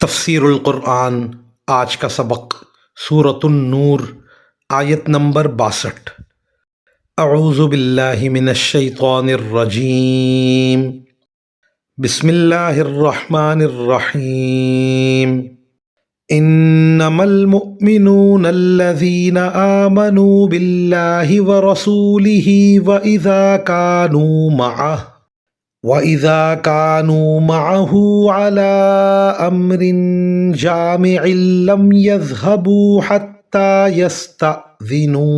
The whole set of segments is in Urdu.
تفسیر القرآن آج کا سبق سورۃ النور آیت نمبر 62۔ اعوذ باللہ من الشیطان الرجیم، بسم اللہ الرحمن الرحیم۔ انما المؤمنون الذین آمنوا باللہ ورسولہ وَإِذَا كَانُوا مَعَهُ عَلَىٰ أَمْرٍ جَامِعٍ لَمْ يَذْهَبُوا حَتَّىٰ يَسْتَأْذِنُوهُ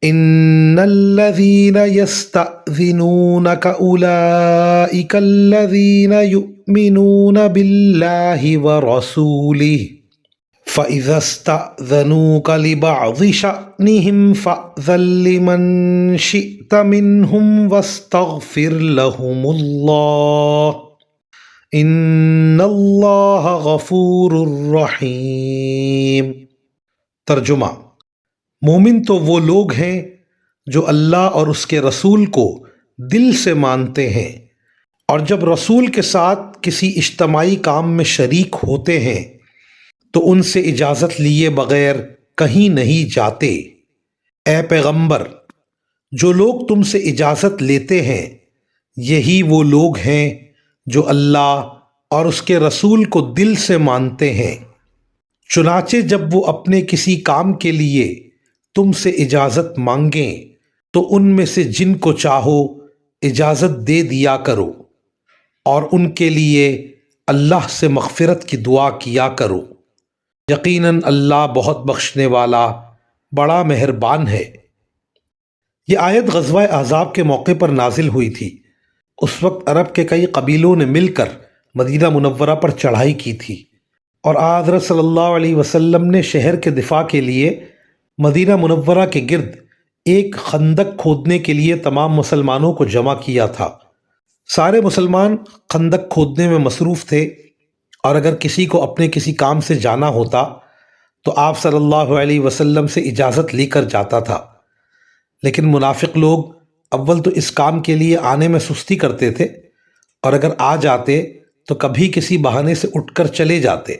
إِنَّ الَّذِينَ يَسْتَأْذِنُونَكَ أُولَٰئِكَ الَّذِينَ يُؤْمِنُونَ بِاللَّهِ وَرَسُولِهِ فَإِذَا اسْتَأْذَنُوكَ لِبَعْضِ شَأْنِهِمْ فَأْذَن لِّمَن شِئْتَ مِنْهُمْ وَاسْتَغْفِرْ لَهُمُ اللَّهَ إِنَّ اللَّهَ غَفُورٌ رَّحِيمٌ۔ ترجمہ: مومن تو وہ لوگ ہیں جو اللہ اور اس کے رسول کو دل سے مانتے ہیں، اور جب رسول کے ساتھ کسی اجتماعی کام میں شریک ہوتے ہیں تو ان سے اجازت لیے بغیر کہیں نہیں جاتے۔ اے پیغمبر، جو لوگ تم سے اجازت لیتے ہیں یہی وہ لوگ ہیں جو اللہ اور اس کے رسول کو دل سے مانتے ہیں۔ چنانچہ جب وہ اپنے کسی کام کے لیے تم سے اجازت مانگیں تو ان میں سے جن کو چاہو اجازت دے دیا کرو، اور ان کے لیے اللہ سے مغفرت کی دعا کیا کرو، یقیناً اللہ بہت بخشنے والا بڑا مہربان ہے۔ یہ آیت غزوہ احزاب کے موقع پر نازل ہوئی تھی۔ اس وقت عرب کے کئی قبیلوں نے مل کر مدینہ منورہ پر چڑھائی کی تھی، اور حضرت صلی اللہ علیہ وسلم نے شہر کے دفاع کے لیے مدینہ منورہ کے گرد ایک خندق کھودنے کے لیے تمام مسلمانوں کو جمع کیا تھا۔ سارے مسلمان خندق کھودنے میں مصروف تھے، اور اگر کسی کو اپنے کسی کام سے جانا ہوتا تو آپ صلی اللہ علیہ وسلم سے اجازت لے کر جاتا تھا، لیکن منافق لوگ اول تو اس کام کے لیے آنے میں سستی کرتے تھے، اور اگر آ جاتے تو کبھی کسی بہانے سے اٹھ کر چلے جاتے،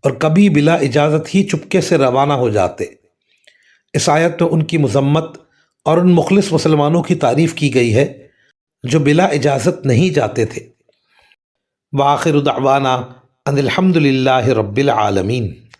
اور کبھی بلا اجازت ہی چپکے سے روانہ ہو جاتے۔ اس آیت میں ان کی مذمت اور ان مخلص مسلمانوں کی تعریف کی گئی ہے جو بلا اجازت نہیں جاتے تھے۔ وآخر دعوانا ان الحمد للہ رب العالمین۔